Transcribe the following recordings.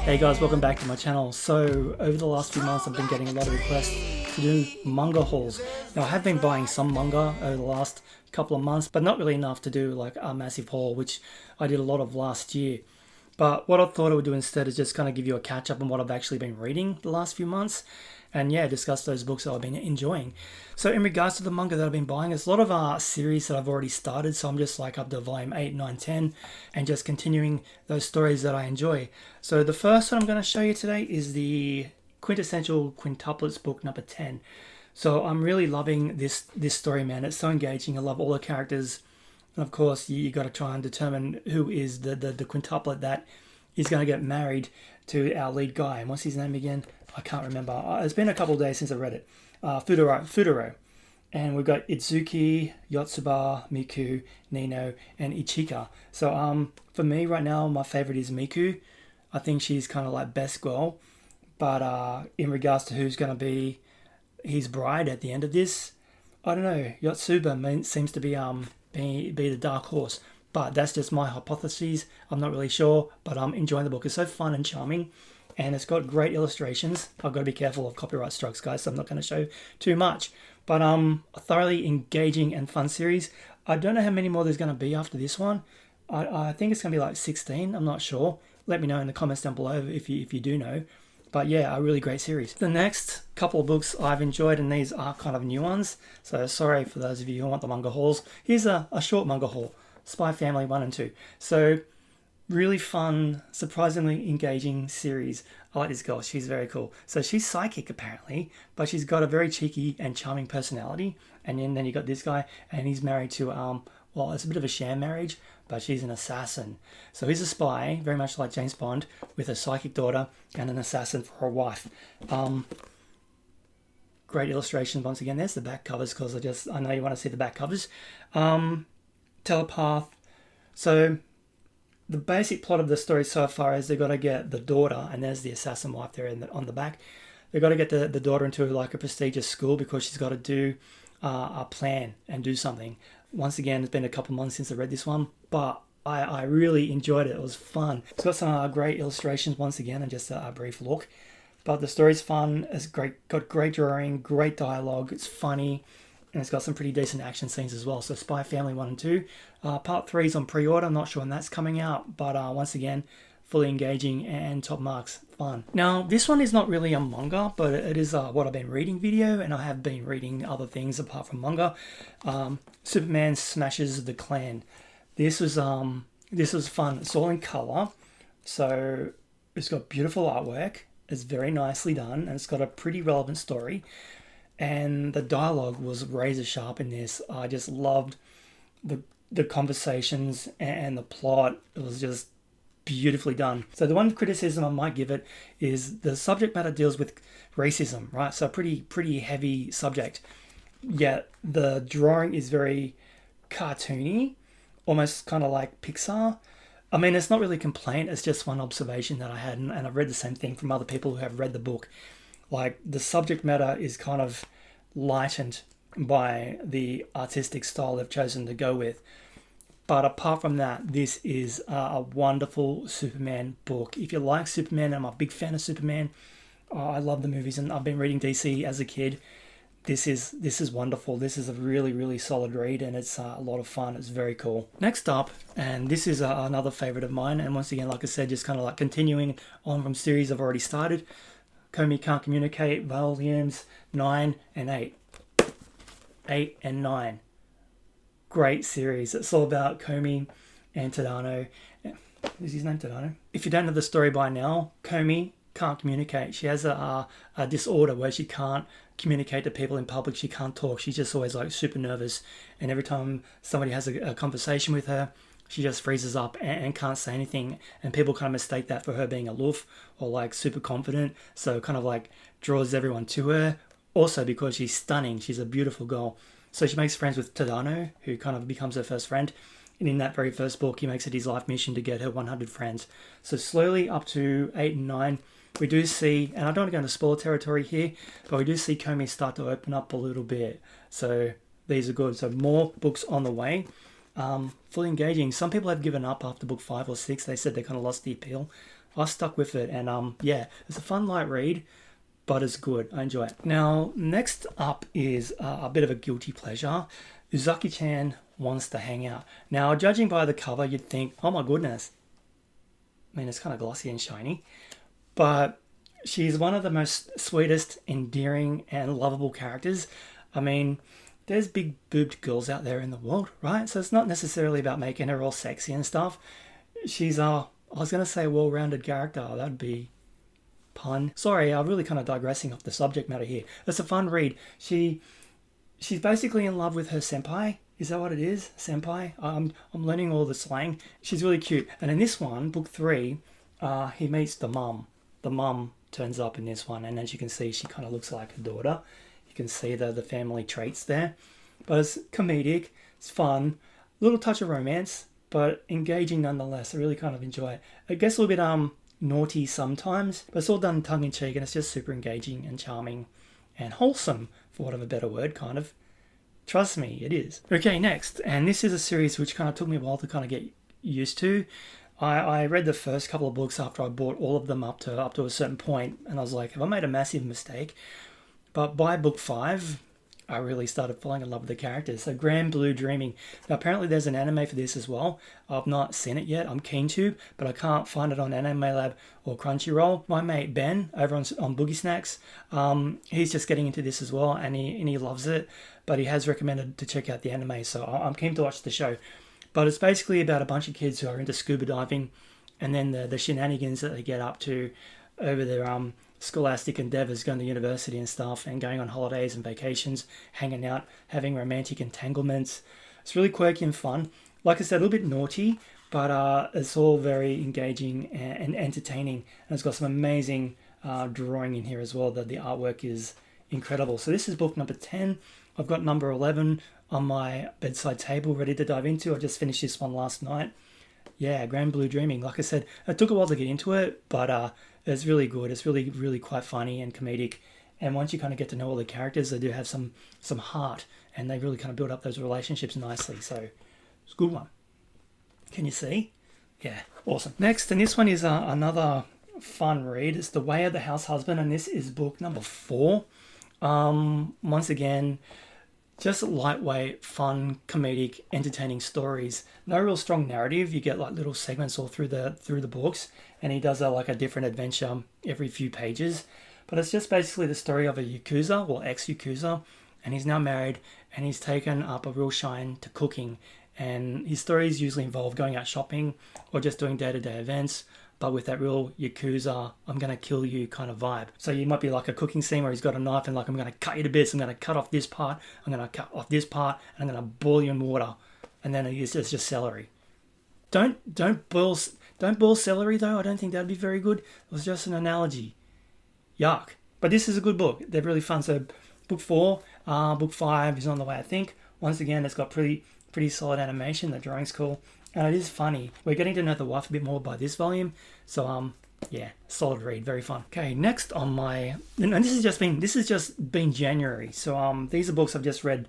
Hey guys, welcome back to my channel. So over the last few months I've been getting a lot of requests to do manga hauls. Now I have been buying some manga over the last couple of months, but not really enough to do like a massive haul, which I did a lot of last year. But what I thought I would do instead is just kind of give you a catch up on what I've actually been reading the last few months. And yeah, discuss those books that I've been enjoying. So in regards to the manga that I've been buying, there's a lot of series that I've already started. So I'm just like up to volume 8, 9, 10 and just continuing those stories that I enjoy. So the first one I'm going to show you today is the Quintessential Quintuplets book number 10. So I'm really loving this story, man. It's so engaging. I love all the characters. And of course, you got to try and determine who is the quintuplet that is going to get married to our lead guy. And what's his name again? I can't remember. It's been a couple of days since I read it. Futaro. And we've got Itsuki, Yotsuba, Miku, Nino, and Ichika. So for me right now, my favorite is Miku. I think she's kind of like best girl. But in regards to who's going to be his bride at the end of this, I don't know. Yotsuba seems to be the dark horse. But that's just my hypotheses. I'm not really sure, but I'm enjoying the book. It's so fun and charming. And it's got great illustrations. I've got to be careful of copyright strikes, guys, so I'm not going to show too much. But a thoroughly engaging and fun series. I don't know how many more there's going to be after this one. I think it's going to be like 16. I'm not sure. Let me know in the comments down below if you do know. But yeah, a really great series. The next couple of books I've enjoyed, and these are kind of new ones. So sorry for those of you who want the manga hauls. Here's a short manga haul. Spy Family 1 and 2. So really fun, surprisingly engaging series. I like this girl. She's very cool. So she's psychic apparently, but she's got a very cheeky and charming personality. And then you got this guy, and he's married to well, it's a bit of a sham marriage, but she's an assassin. So he's a spy, very much like James Bond, with a psychic daughter and an assassin for a wife. Great illustrations once again. There's the back covers, because I know you want to see the back covers. Telepath. So the basic plot of the story so far is they've got to get the daughter, and there's the assassin wife there on the back. They've got to get the daughter into like a prestigious school because she's got to do a plan and do something. Once again, it's been a couple months since I read this one, but I really enjoyed it. It was fun. It's got some great illustrations once again, and just a brief look. But the story's fun. It's great. Got great drawing, great dialogue. It's funny. And it's got some pretty decent action scenes as well. So Spy Family 1 and 2. Part 3 is on pre-order. I'm not sure when that's coming out. But once again, fully engaging and top marks. Fun. Now, this one is not really a manga, but it is what I've been reading video. And I have been reading other things apart from manga. Superman Smashes the Klan. This was fun. It's all in color. So it's got beautiful artwork. It's very nicely done. And it's got a pretty relevant story. And the dialogue was razor sharp in this. I just loved the conversations and the plot. It was just beautifully done. So the one criticism I might give it is the subject matter deals with racism, right? So pretty heavy subject. Yet the drawing is very cartoony, almost kind of like Pixar. I mean, it's not really a complaint. It's just one observation that I had, and I've read the same thing from other people who have read the book. Like, the subject matter is kind of lightened by the artistic style they've chosen to go with. But apart from that, this is a wonderful Superman book. If you like Superman, I'm a big fan of Superman. I love the movies, and I've been reading DC as a kid. This is wonderful. This is a really, really solid read, and it's a lot of fun. It's very cool. Next up, and this is another favorite of mine, and once again, like I said, just kind of like continuing on from series I've already started. Komi Can't Communicate, volumes 9 and 8. 8 and 9. Great series. It's all about Komi and Tadano. Is his name Tadano? If you don't know the story by now, Komi can't communicate. She has a disorder where she can't communicate to people in public. She can't talk. She's just always like super nervous. And every time somebody has a conversation with her, she just freezes up and can't say anything. And people kind of mistake that for her being aloof or like super confident. So kind of like draws everyone to her. Also because she's stunning. She's a beautiful girl. So she makes friends with Tadano, who kind of becomes her first friend. And in that very first book, he makes it his life mission to get her 100 friends. So slowly up to 8 and 9, we do see, and I don't want to go into spoiler territory here, but we do see Komi start to open up a little bit. So these are good. So more books on the way. fully engaging. Some people have given up after book 5 or 6. They said they kind of lost the appeal. I stuck with it, and yeah, it's a fun light read, but it's good. I enjoy it. Now, next up is a bit of a guilty pleasure. Uzaki-chan Wants to Hang Out. Now, judging by the cover, you'd think, oh my goodness. I mean, it's kind of glossy and shiny, but she's one of the most sweetest, endearing, and lovable characters. I mean, there's big boobed girls out there in the world, right? So it's not necessarily about making her all sexy and stuff. She's I was going to say well-rounded character. That'd be pun. Sorry, I'm really kind of digressing off the subject matter here. It's a fun read. She's basically in love with her senpai. Is that what it is? Senpai? I'm learning all the slang. She's really cute. And in this one, book 3, he meets the mum. The mum turns up in this one, and as you can see, she kind of looks like her daughter. You can see the family traits there. But it's comedic, it's fun, a little touch of romance, but engaging nonetheless. I really kind of enjoy it. It gets a little bit naughty sometimes, but it's all done tongue-in-cheek, and it's just super engaging and charming and wholesome, for want of a better word, kind of. Trust me, it is. Okay, next, and this is a series which kind of took me a while to kind of get used to. I read the first couple of books after I bought all of them up to a certain point, and I was like, have I made a massive mistake? But by book 5, I really started falling in love with the characters. So Grand Blue Dreaming. Now apparently there's an anime for this as well. I've not seen it yet. I'm keen to, but I can't find it on Anime Lab or Crunchyroll. My mate Ben over on Boogie Snacks, he's just getting into this as well, and he loves it. But he has recommended to check out the anime, so I'm keen to watch the show. But it's basically about a bunch of kids who are into scuba diving, and then the shenanigans that they get up to over their scholastic endeavors, going to university and stuff, and going on holidays and vacations, hanging out, having romantic entanglements. It's really quirky and fun. Like I said, a little bit naughty, but it's all very engaging and entertaining. And it's got some amazing drawing in here as well. The artwork is incredible. So this is book number 10. I've got number 11 on my bedside table ready to dive into. I just finished this one last night. Yeah, Grand Blue Dreaming. Like I said, it took a while to get into it, but it's really good. It's really, really quite funny and comedic. And once you kind of get to know all the characters, they do have some heart, and they really kind of build up those relationships nicely. So it's a good one. Can you see? Yeah, awesome. Next, and this one is another fun read. It's The Way of the House Husband, and this is book number 4. Once again, just lightweight, fun, comedic, entertaining stories. No real strong narrative. You get like little segments all through the books, and he does like a different adventure every few pages. But it's just basically the story of a Yakuza, or ex-Yakuza, and he's now married, and he's taken up a real shine to cooking. And his stories usually involve going out shopping or just doing day-to-day events, but with that real Yakuza, I'm going to kill you kind of vibe. So you might be like a cooking scene where he's got a knife and like, I'm going to cut you to bits, I'm going to cut off this part, I'm going to cut off this part, and I'm going to boil you in water. And then it's just celery. Don't boil celery though. I don't think that'd be very good. It was just an analogy. Yuck. But this is a good book. They're really fun. So book 4, book 5 is on the way, I think. Once again, it's got pretty solid animation. The drawing's cool. And it is funny. We're getting to know the wife a bit more by this volume. So, yeah, solid read. Very fun. Okay, next on my... And this has just been January. So, these are books I've just read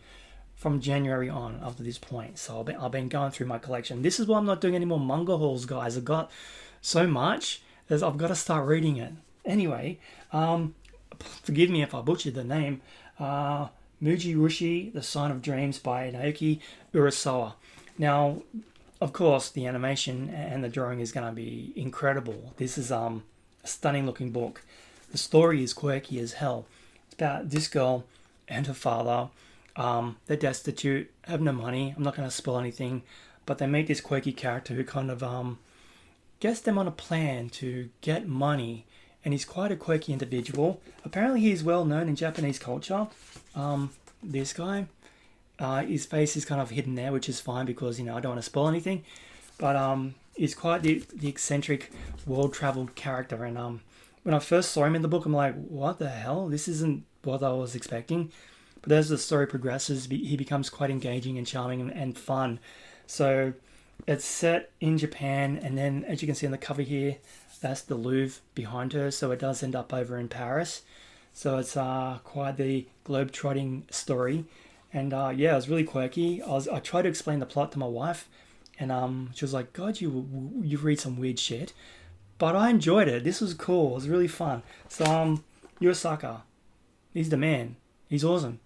from January on up to this point. So, I've been going through my collection. This is why I'm not doing any more manga hauls, guys. I've got so much that I've got to start reading it. Anyway, forgive me if I butchered the name. Mujirushi, The Sign of Dreams by Naoki Urasawa. Now... Of course, the animation and the drawing is going to be incredible. This is a stunning looking book. The story is quirky as hell. It's about this girl and her father. They're destitute, have no money. I'm not going to spoil anything, but they meet this quirky character who kind of gets them on a plan to get money. And he's quite a quirky individual. Apparently he's well known in Japanese culture. This guy. His face is kind of hidden there, which is fine because, I don't want to spoil anything. But he's quite the eccentric, world-traveled character. And when I first saw him in the book, I'm like, what the hell? This isn't what I was expecting. But as the story progresses, he becomes quite engaging and charming and fun. So it's set in Japan, and then, as you can see on the cover here, that's the Louvre behind her. So it does end up over in Paris. So it's quite the globe-trotting story. And yeah, it was really quirky. I tried to explain the plot to my wife, and she was like, God, you read some weird shit. But I enjoyed it. This was cool. It was really fun. So Urasaka, he's the man. He's awesome.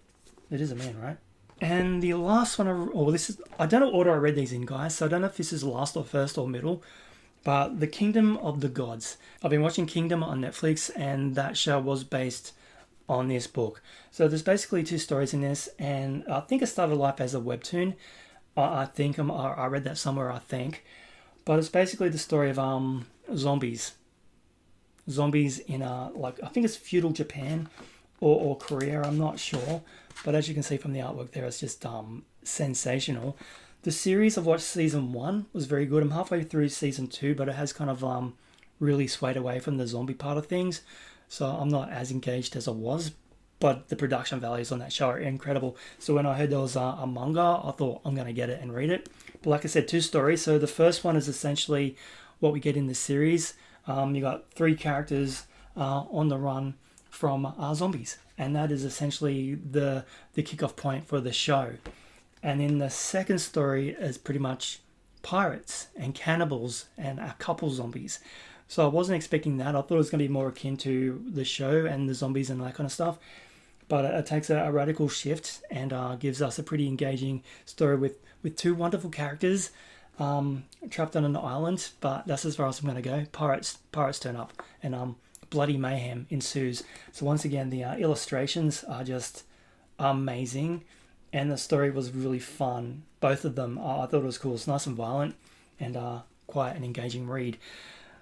It is a man, right? And the last one, I don't know what order I read these in, guys, so I don't know if this is last or first or middle, but The Kingdom of the Gods. I've been watching Kingdom on Netflix, and that show was based on this book. So there's basically 2 stories in this, and I think it started life as a webtoon. I read that somewhere, I think. But it's basically the story of zombies. Zombies in I think it's feudal Japan or Korea, I'm not sure. But as you can see from the artwork there, it's just sensational. The series, I've watched season 1, was very good. I'm halfway through season 2, but it has kind of really swayed away from the zombie part of things. So I'm not as engaged as I was. But the production values on that show are incredible. So when I heard there was a manga, I thought I'm going to get it and read it. But like I said, 2 stories. So the first one is essentially what we get in the series. You got 3 characters on the run from zombies. And that is essentially the kickoff point for the show. And then the second story is pretty much pirates and cannibals and a couple zombies. So I wasn't expecting that. I thought it was going to be more akin to the show and the zombies and that kind of stuff. But it takes a radical shift and gives us a pretty engaging story with 2 wonderful characters trapped on an island. But that's as far as I'm going to go. Pirates turn up and bloody mayhem ensues. So once again, the illustrations are just amazing. And the story was really fun. Both of them, I thought it was cool. It's nice and violent and quite an engaging read.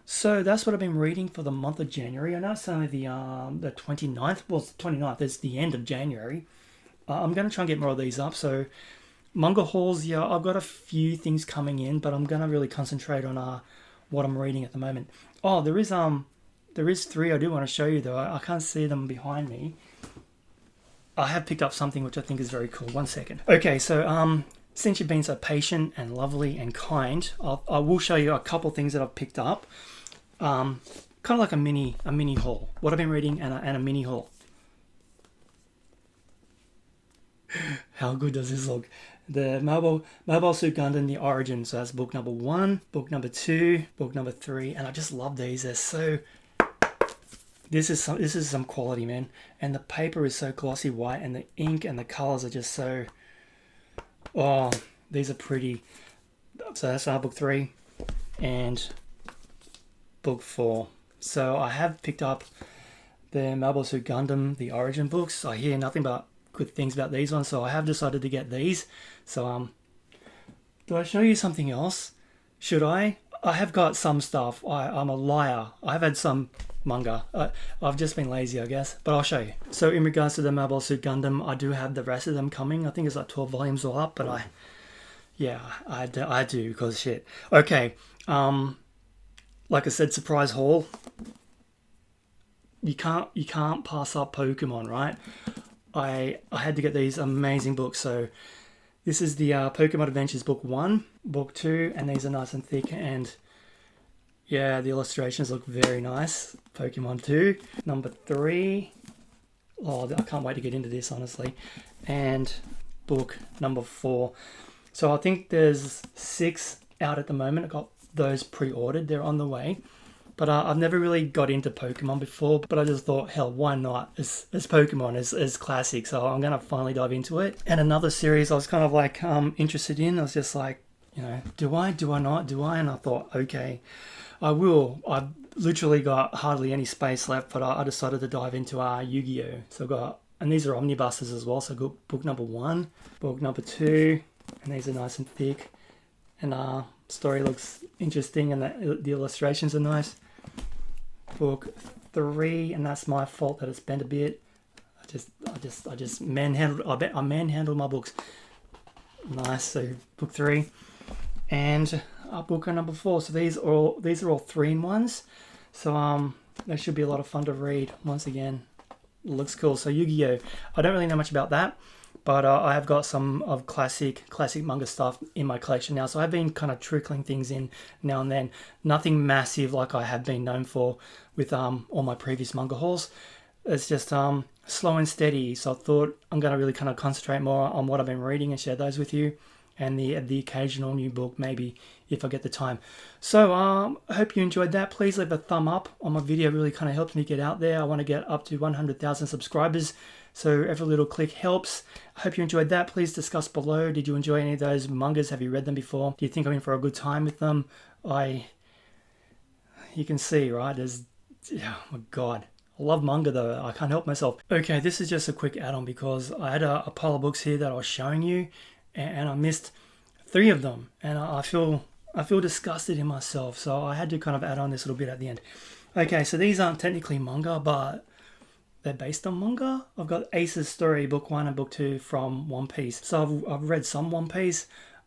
So that's what I've been reading for the month of January. I know it's only the 29th. Well, it's the 29th. It's the end of January. I'm going to try and get more of these up. So manga hauls, yeah, I've got a few things coming in, but I'm going to really concentrate on what I'm reading at the moment. Oh, there is 3 I do want to show you, though. I can't see them behind me. I have picked up something which I think is very cool. 1 second. Okay, so since you've been so patient and lovely and kind, I will show you a couple things that I've picked up. Kind of like a mini haul. What I've been reading and a mini haul. How good does this look? The Mobile Suit Gundam, The Origin. So that's book number 1, book number 2, book number 3, and I just love these. They're so. This is some quality, man. And the paper is so glossy white, and the ink and the colors are just so. Oh, these are pretty. So that's book 3 and book 4. So I have picked up the Mobile Suit Gundam, The Origin books. I hear nothing but good things about these ones, so I have decided to get these. So do I show you something else? Should I? I have got some stuff. I'm a liar. I've had some manga. I've just been lazy, I guess, but I'll show you. So in regards to the Mobile Suit Gundam, I do have the rest of them coming. I think it's like 12 volumes all up, but I do because shit. Okay, like I said, surprise haul. You can't pass up Pokemon, right? I had to get these amazing books. So this is the Pokemon Adventures book 1, book 2, and these are nice and thick, and yeah, the illustrations look very nice. Pokemon 2, number 3. Oh, I can't wait to get into this, honestly. And book number 4. So I think there's 6 out at the moment. I got those pre-ordered. They're on the way. But I've never really got into Pokemon before. But I just thought, hell, why not? It's Pokemon, it's classic. So I'm going to finally dive into it. And another series I was kind of like interested in. I was just like, do I not? And I thought, okay, I will. I've literally got hardly any space left. But I decided to dive into Yu-Gi-Oh! So I've got, and these are omnibuses as well. So I've got book number 1, book number 2. And these are nice and thick. And story looks interesting, and the illustrations are nice. Book 3, and that's my fault that it's bent a bit. I just manhandled my books. Nice. So book 3 and book number 4. So these are all 3-in-1s. So that should be a lot of fun to read. Once again, it looks cool. So Yu-Gi-Oh! I don't really know much about that. But I have got some of classic manga stuff in my collection now. So I've been kind of trickling things in now and then. Nothing massive like I have been known for with all my previous manga hauls. it's just slow and steady. So I thought I'm going to really kind of concentrate more on what I've been reading and share those with you, and the occasional new book maybe if I get the time. So I hope you enjoyed that. Please leave a thumb up on my video. It really kind of helps me get out there. I want to get up to 100,000 subscribers, so every little click helps. I hope you enjoyed that. Please discuss below. Did you enjoy any of those mangas? Have you read them before? Do you think I'm in for a good time with them? You can see, right? Oh my god, I love manga though. I can't help myself. Okay, this is just a quick add-on because I had a pile of books here that I was showing you, and I missed 3 of them, and I feel disgusted in myself. So I had to kind of add on this little bit at the end. Okay, so these aren't technically manga, but they're based on manga. I've got Ace's Story Book 1 and Book 2 from One Piece. So I've read some One Piece.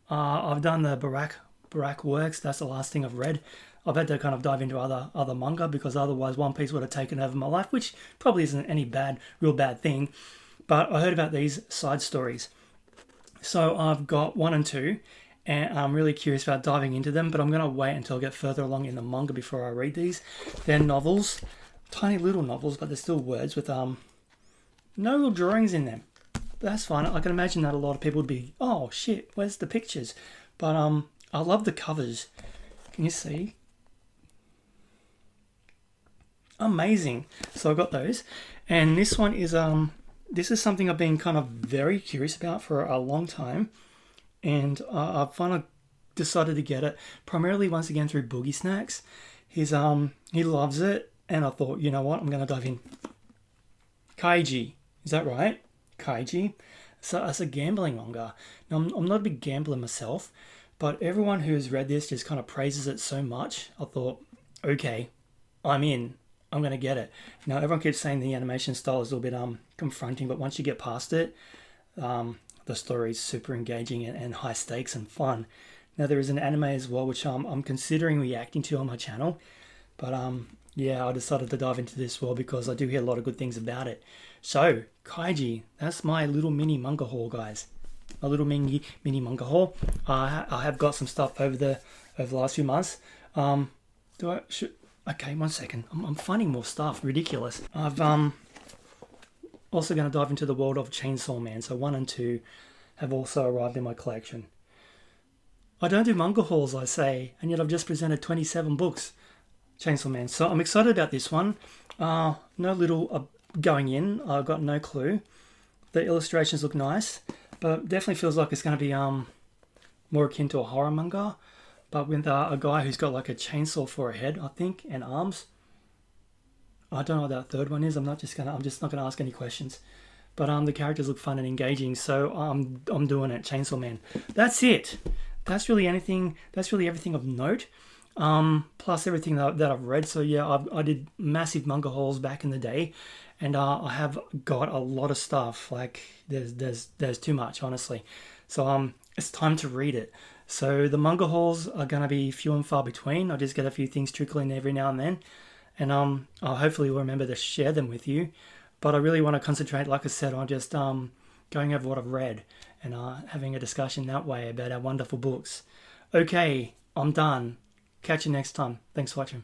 I've done the Barak Works. That's the last thing I've read. I've had to kind of dive into other manga because otherwise One Piece would have taken over my life, which probably isn't any real bad thing. But I heard about these side stories. So I've got 1 and 2, and I'm really curious about diving into them, but I'm going to wait until I get further along in the manga before I read these. They're novels, tiny little novels, but they're still words with no real drawings in them. That's fine. I can imagine that a lot of people would be, oh shit, where's the pictures? But I love the covers. Can you see? Amazing. So I got those, and this one is this is something I've been kind of very curious about for a long time, and I've finally decided to get it primarily once again through Boogie Snacks. He loves it, and I thought, you know what, I'm going to dive in. Kaiji, is that right? Kaiji. So that's a gambling manga. Now I'm not a big gambler myself, but everyone who's read this just kind of praises it so much. I thought, okay, I'm in. I'm going to get it. Now, everyone keeps saying the animation style is a little bit confronting, but once you get past it, the story is super engaging and high stakes and fun. Now, there is an anime as well, which I'm considering reacting to on my channel. But yeah, I decided to dive into this world because I do hear a lot of good things about it. So, Kaiji, that's my little mini manga haul, guys. My little mini manga haul. I have got some stuff over the last few months. Okay, 1 second. I'm finding more stuff. Ridiculous. I've also going to dive into the world of Chainsaw Man. So 1 and 2 have also arrived in my collection. I don't do manga hauls, I say, and yet I've just presented 27 books. Chainsaw Man. So I'm excited about this one. No little going in. I've got no clue. The illustrations look nice, but definitely feels like it's going to be more akin to a horror manga. But with a guy who's got like a chainsaw for a head, I think, and arms. I don't know what that third one is. I'm just not gonna ask any questions. But the characters look fun and engaging, so I'm doing it. Chainsaw Man. That's it. That's really everything of note. Plus everything that I've read. So yeah, I did massive manga hauls back in the day, and I have got a lot of stuff. Like there's too much, honestly. So it's time to read it. So the manga hauls are going to be few and far between. I'll just get a few things trickling every now and then. And I'll hopefully remember to share them with you. But I really want to concentrate, like I said, on just going over what I've read and having a discussion that way about our wonderful books. Okay, I'm done. Catch you next time. Thanks for watching.